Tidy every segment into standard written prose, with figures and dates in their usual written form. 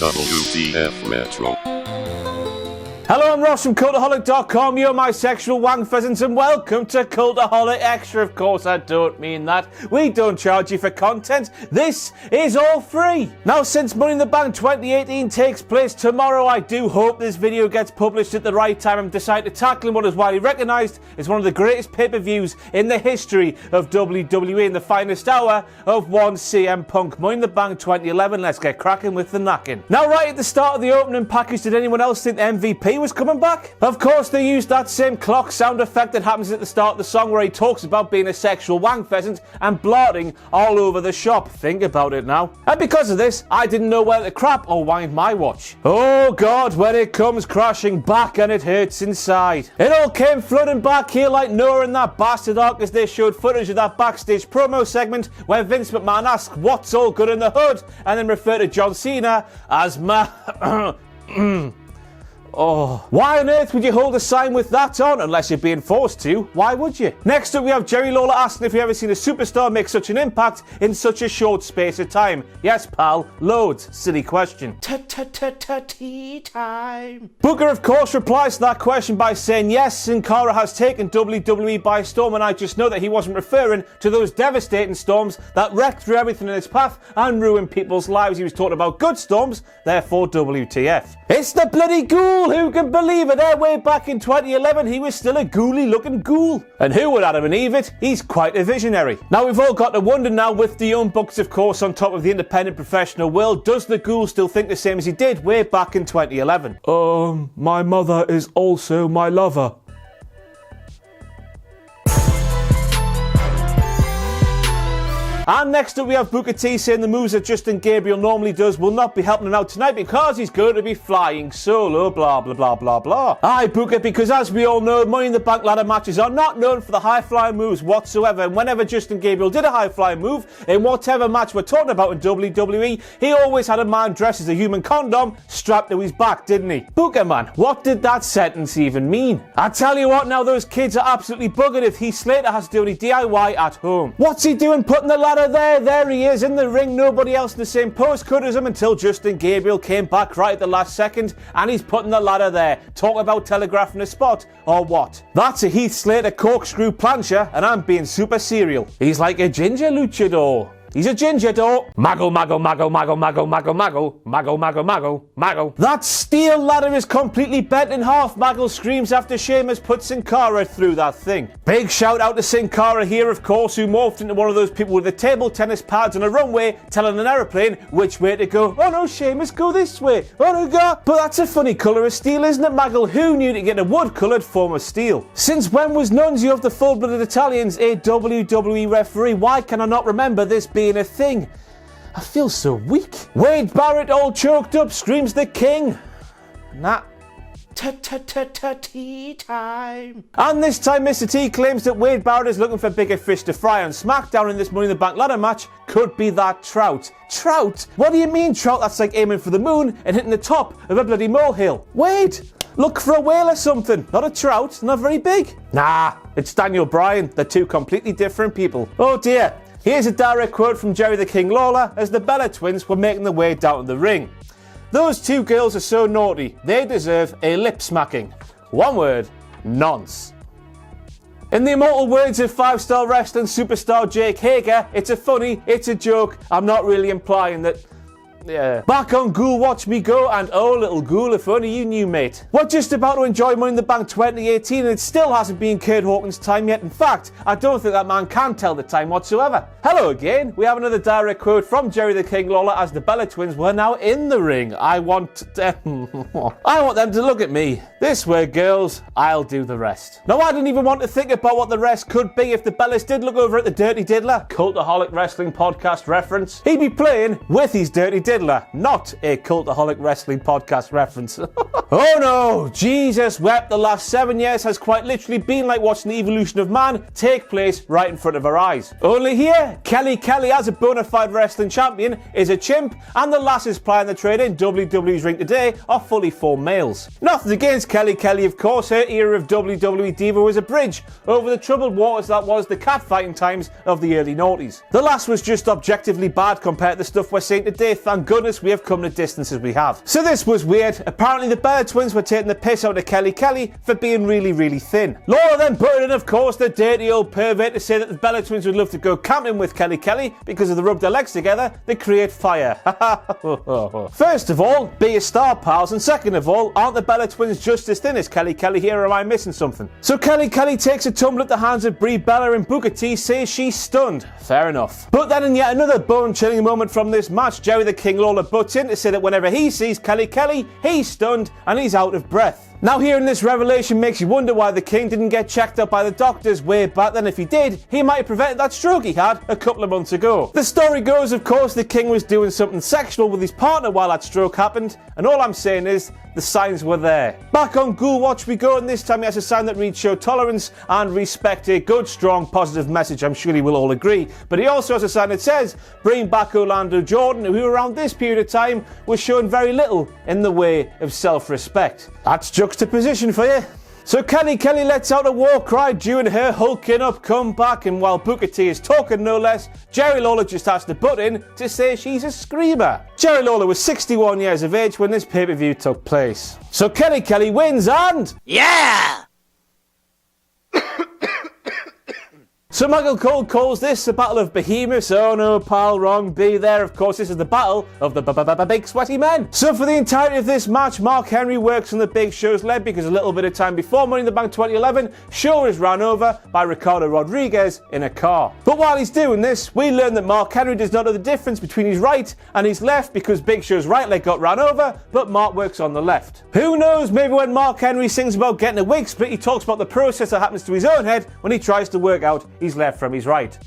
WTF Retro. Hello, I'm Ross from Cultaholic.com, you're my sexual wank pheasants, and welcome to Cultaholic Extra. Of course, I don't mean that. We don't charge you for content. This is all free. Now, since Money in the Bank 2018 takes place tomorrow, I do hope this video gets published at the right time and decide to tackle what is widely recognised as one of the greatest pay-per-views in the history of WWE in the finest hour of one CM Punk. Money in the Bank 2011, let's get cracking with the knacking. Now, right at the start of the opening package, did anyone else think MVP was coming back? Of course, they used that same clock sound effect that happens at the start of the song where he talks about being a sexual wank pheasant and blotting all over the shop. Think about it now. And because of this, I didn't know whether to crap or wind my watch. Oh God, when it comes crashing back and it hurts inside. It all came flooding back here like Noah and that bastard ark as they showed footage of that backstage promo segment where Vince McMahon asked what's all good in the hood and then referred to John Cena as Oh, why on earth would you hold a sign with that on unless you're being forced to? Why would you? Next up, we have Jerry Lawler asking if you've ever seen a superstar make such an impact in such a short space of time. Yes, pal, loads. Silly question. Tea time. Booker, of course, replies to that question by saying yes, Sin Cara has taken WWE by storm, and I just know that he wasn't referring to those devastating storms that wrecked through everything in its path and ruined people's lives. He was talking about good storms, therefore WTF. It's the bloody ghoul! Who can believe it? Way back in 2011, he was still a ghouly looking ghoul. And who would Adam and Eve it? He's quite a visionary. Now, we've all got to wonder now, with the Young Bucks, of course, on top of the independent professional world, does the ghoul still think the same as he did way back in 2011? My mother is also my lover. And next up, we have Booker T saying the moves that Justin Gabriel normally does will not be helping him out tonight because he's going to be flying solo, blah, blah, blah, blah, blah. Aye, Booker, because as we all know, Money in the Bank ladder matches are not known for the high-flying moves whatsoever. And whenever Justin Gabriel did a high-flying move, in whatever match we're talking about in WWE, he always had a man dressed as a human condom strapped to his back, didn't he? Booker, man, what did that sentence even mean? I tell you what, now those kids are absolutely buggered if Heath Slater has to do any DIY at home. What's he doing putting the ladder there he is in the ring, nobody else in the same postcode as him until Justin Gabriel came back right at the last second and he's putting the ladder there. Talk about telegraphing a spot or what? That's a Heath Slater corkscrew plancher and I'm being super serial. He's like a ginger luchador. He's a ginger door. Maggle, maggle, maggle, maggle, maggle, maggle, maggle, maggle, maggle, maggle, maggle. That steel ladder is completely bent in half, Maggle screams after Sheamus puts Sin Cara through that thing. Big shout out to Sin Cara here, of course, who morphed into one of those people with the table tennis pads on a runway telling an aeroplane which way to go. Oh no, Sheamus, go this way. Oh no, go. But that's a funny colour of steel, isn't it, Maggle? Who knew to get a wood-coloured form of steel? Since when was Nunzio of the Full-Blooded Italians a WWE referee? Why can I not remember this being a thing? I feel so weak. Wade Barrett, all choked up, screams the king. Nah. Tea time. And this time, Mr. T claims that Wade Barrett is looking for bigger fish to fry on SmackDown in this Money in the Bank ladder match. Could be that Trout. Trout? What do you mean, Trout? That's like aiming for the moon and hitting the top of a bloody molehill. Wade, look for a whale or something. Not a trout, not very big. Nah, it's Daniel Bryan. They're two completely different people. Oh dear. Here's a direct quote from Jerry the King Lawler as the Bella twins were making their way down to the ring. Those two girls are so naughty, they deserve a lip smacking. One word, nonce. In the immortal words of 5-star wrestling superstar Jake Hager, it's a funny, it's a joke, I'm not really implying that... Yeah. Back on Ghoul Watch Me Go, and oh little ghoul, if only you knew, mate. We're just about to enjoy Money in the Bank 2018 and it still hasn't been Kurt Hawkins' time yet. In fact, I don't think that man can tell the time whatsoever. Hello again, we have another direct quote from Jerry the King Lawler as the Bella twins were now in the ring. I want them to look at me. This way, girls, I'll do the rest. Now, I didn't even want to think about what the rest could be if the Bellas did look over at the Dirty Diddler, Cultaholic Wrestling Podcast reference. He'd be playing with his Dirty Diddler diddler, not a Cultaholic Wrestling podcast reference. Oh no, Jesus wept. The last 7 years has quite literally been like watching the evolution of man take place right in front of our eyes. Only here, Kelly Kelly, as a bona fide wrestling champion, is a chimp, and the lasses plying the trade in WWE's ring today are fully formed males. Nothing against Kelly Kelly, of course. Her era of WWE Diva was a bridge over the troubled waters that was the catfighting times of the early noughties. The last was just objectively bad compared to the stuff we're seeing today. Thank goodness we have come to distances we have. So this was weird. Apparently the Bella twins were taking the piss out of Kelly Kelly for being really, really thin. Lawler then put in, of course, the dirty old pervert to say that the Bella twins would love to go camping with Kelly Kelly because if they rub their legs together, they create fire. First of all, be a star, pals, and second of all, aren't the Bella twins just as thin as Kelly Kelly here, or am I missing something? So Kelly Kelly takes a tumble at the hands of Brie, Bella, and Booker T says she's stunned. Fair enough. But then in yet another bone-chilling moment from this match, Jerry the King Lawler butts in to say that whenever he sees Kelly Kelly, he's stunned and he's out of breath. Now hearing this revelation makes you wonder why the King didn't get checked up by the doctors way back then. If he did, he might have prevented that stroke he had a couple of months ago. The story goes, of course, the King was doing something sexual with his partner while that stroke happened, and all I'm saying is, the signs were there. Back on Ghoul Watch we go, and this time he has a sign that reads show tolerance and respect, a good, strong, positive message, I'm sure he will all agree. But he also has a sign that says, bring back Orlando Jordan, who around this period of time was showing very little in the way of self-respect. That's juxtaposition for you. So Kelly Kelly lets out a war cry during her hulking up comeback, and while Booker T is talking no less, Jerry Lawler just has to butt in to say she's a screamer. Jerry Lawler was 61 years of age when this pay-per-view took place. So Kelly Kelly wins and... yeah! So Michael Cole calls this the Battle of Behemoths. Oh no, pal, wrong. Be there. Of course, this is the Battle of the Big Sweaty Men. So for the entirety of this match, Mark Henry works on the Big Show's leg because a little bit of time before Money in the Bank 2011, Show is ran over by Ricardo Rodriguez in a car. But while he's doing this, we learn that Mark Henry does not know the difference between his right and his left because Big Show's right leg got ran over, but Mark works on the left. Who knows, maybe when Mark Henry sings about getting a wig split, he talks about the process that happens to his own head when he tries to work out his left from his right.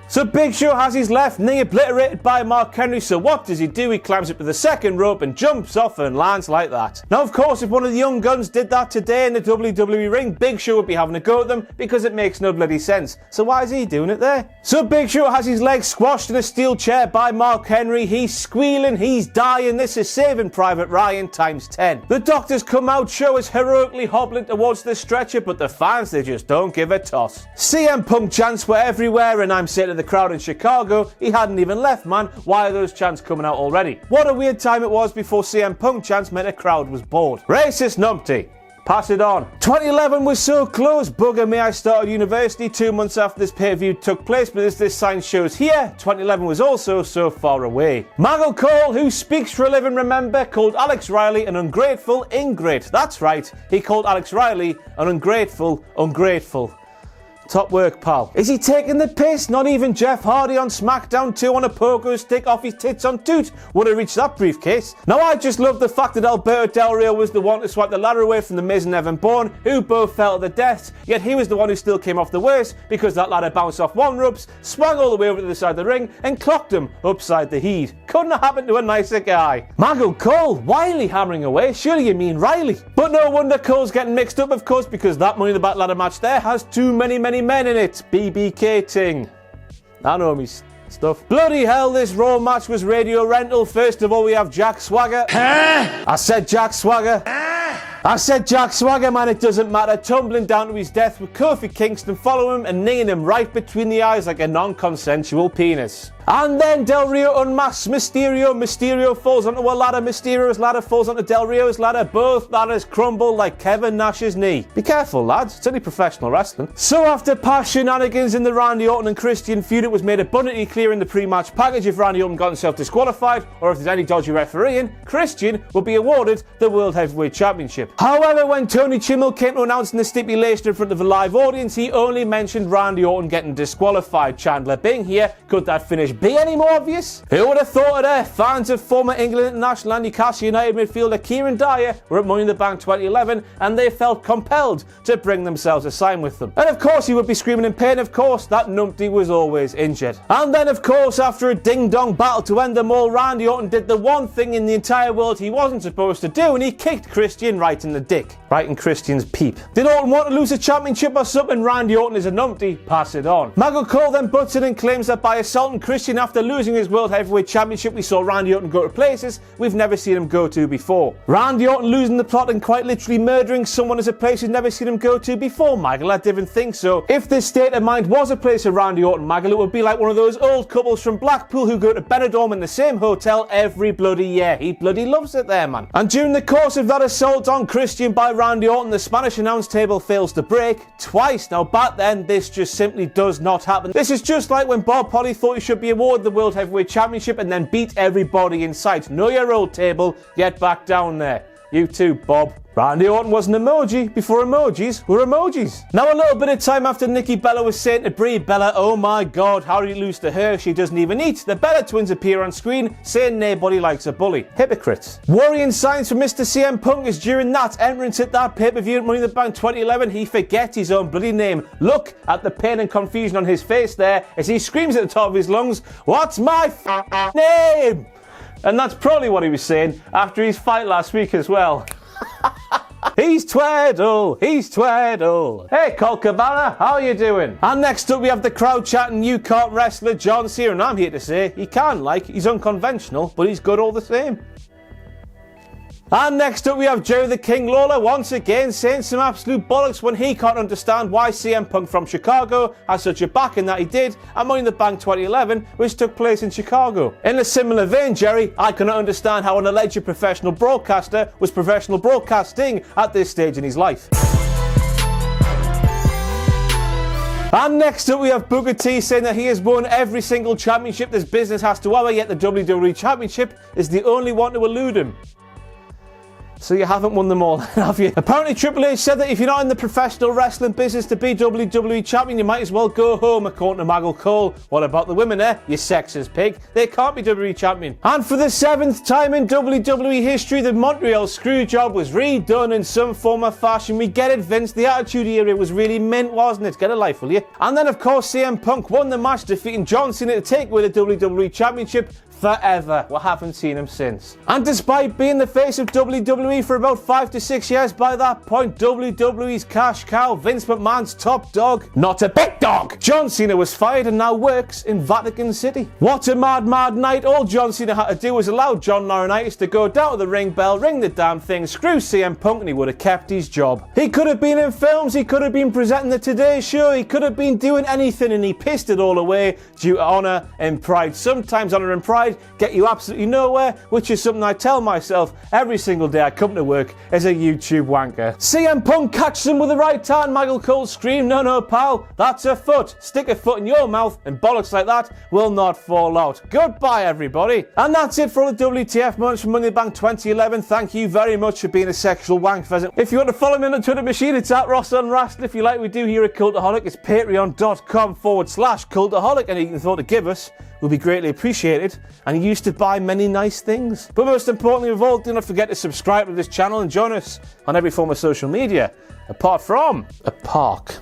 So Big Show has his left knee obliterated by Mark Henry, so what does he do? He climbs up to the second rope and jumps off and lands like that. Now of course, if one of the young guns did that today in the WWE ring, Big Show would be having a go at them because it makes no bloody sense. So why is he doing it there? So Big Show has his legs squashed in a steel chair by Mark Henry. He's squealing, he's dying. This is Saving Private Ryan times 10. The doctors come out, Show is heroically hobbling towards the stretcher, but the fans, they just don't give a toss. CM Punk chants were everywhere, and I'm saying to the crowd in Chicago, he hadn't even left, man. Why are those chants coming out already? What a weird time it was before CM Punk chants meant a crowd was bored. Racist numpty. Pass it on. 2011 was so close. Bugger me, I started university 2 months after this pay-per-view took place, but as this sign shows here, 2011 was also so far away. Michael Cole, who speaks for a living, remember, called Alex Riley an ungrateful ingrate. That's right, he called Alex Riley an ungrateful. Top work, pal. Is he taking the piss? Not even Jeff Hardy on SmackDown 2 on a pogo stick off his tits on Toot would have reached that briefcase. Now I just love the fact that Alberto Del Rio was the one to swipe the ladder away from The Miz and Evan Bourne, who both fell to their deaths, yet he was the one who still came off the worst because that ladder bounced off one ropes, swung all the way over to the side of the ring, and clocked him upside the head. Couldn't have happened to a nicer guy. Michael Cole, Wiley hammering away, surely you mean Riley. But no wonder Cole's getting mixed up, of course, because that Money in the Bank ladder match there has too many men in it. BBK ting. I know me stuff. Bloody hell, this Raw match was radio rental. First of all, we have Jack Swagger. I said Jack Swagger. I said Jack Swagger, man, it doesn't matter. Tumbling down to his death with Kofi Kingston following him and kneeing him right between the eyes like a non-consensual penis. And then Del Rio unmasks Mysterio. Mysterio falls onto a ladder. Mysterio's ladder falls onto Del Rio's ladder. Both ladders crumble like Kevin Nash's knee. Be careful, lads. It's only professional wrestling. So after past shenanigans in the Randy Orton and Christian feud, it was made abundantly clear in the pre-match package if Randy Orton got himself disqualified or if there's any dodgy refereeing, Christian will be awarded the World Heavyweight Championship. However, when Tony Chimmel came to announcing the stipulation in front of a live audience, he only mentioned Randy Orton getting disqualified. Chandler Bing here, could that finish it be any more obvious? Who would have thought it? Fans of former England international and Newcastle United midfielder Kieran Dyer were at Money in the Bank 2011 and they felt compelled to bring themselves a sign with them. And of course he would be screaming in pain, of course, that numpty was always injured. And then of course, after a ding-dong battle to end them all, Randy Orton did the one thing in the entire world he wasn't supposed to do, and he kicked Christian right in the dick. Right in Christian's peep. Did Orton want to lose a championship or something? Randy Orton is a numpty, pass it on. Michael Cole then butts in and claims that by assaulting Christian after losing his World Heavyweight Championship, we saw Randy Orton go to places we've never seen him go to before. Randy Orton losing the plot and quite literally murdering someone is a place we've never seen him go to before, Michael. I didn't think so. If this state of mind was a place of Randy Orton, Michael, it would be like one of those old couples from Blackpool who go to Benidorm in the same hotel every bloody year. He bloody loves it there, man. And during the course of that assault on Christian by Randy Orton, the Spanish announce table fails to break twice. Now back then, this just simply does not happen. This is just like when Bob Holly thought he should be awarded the World Heavyweight Championship and then beat everybody in sight. Know your old table, get back down there. You too, Bob. Randy Orton was an emoji before emojis were emojis. Now a little bit of time after Nikki Bella was saying to Brie, Bella, oh my god, how did you lose to her? She doesn't even eat. The Bella twins appear on screen saying nobody likes a bully. Hypocrites. Worrying signs for Mr. CM Punk is during that entrance at that pay-per-view at Money in the Bank 2011, he forgets his own bloody name. Look at the pain and confusion on his face there as he screams at the top of his lungs, what's my name? And that's probably what he was saying after his fight last week as well. He's Tweddle, he's Tweddle. Hey Colt Cabana, how are you doing? And next up we have the crowd chatting new cart wrestler John Cena, and I'm here to say he can he's unconventional, but he's good all the same. And next up we have Jerry the King Lawler once again saying some absolute bollocks when he can't understand why CM Punk from Chicago has such a backing that he did at Money in the Bank 2011, which took place in Chicago. In a similar vein, Jerry, I cannot understand how an alleged professional broadcaster was professional broadcasting at this stage in his life. And next up we have Booker T saying that he has won every single championship this business has to offer, yet the WWE Championship is the only one to elude him. So you haven't won them all, have you? Apparently Triple H said that if you're not in the professional wrestling business to be WWE champion, you might as well go home, according to Michael Cole. What about the women, eh? You sexist pig. They can't be WWE champion. And for the 7th time in WWE history, the Montreal Screwjob was redone in some form or fashion. We get it, Vince. The Attitude Era was really mint, wasn't it? Get a life, will you? And then, of course, CM Punk won the match, defeating John Cena to take away the WWE Championship forever. We haven't seen him since. And despite being the face of WWE for about 5 to 6 years, by that point, WWE's cash cow, Vince McMahon's top dog, not a big dog, John Cena was fired and now works in Vatican City. What a mad, mad night. All John Cena had to do was allow John Laurinaitis to go down to the ring bell, ring the damn thing, screw CM Punk, and he would have kept his job. He could have been in films, he could have been presenting the Today Show, he could have been doing anything, and he pissed it all away due to honour and pride. Sometimes honour and pride get you absolutely nowhere, which is something I tell myself every single day I come to work as a YouTube wanker. CM Punk catches him with the right hand. Michael Cole screamed, no, no, pal, that's a foot. Stick a foot in your mouth and bollocks like that will not fall out. Goodbye, everybody. And that's it for all the WTF moments from Money in the Bank 2011. Thank you very much for being a sexual wank pheasant. If you want to follow me on the Twitter machine, it's at Ross on Rastin. If you like we do here at Cultaholic, it's patreon.com/Cultaholic. Anything you thought to give us will be greatly appreciated, and you used to buy many nice things. But most importantly of all, do not forget to subscribe to this channel and join us on every form of social media, apart from a park.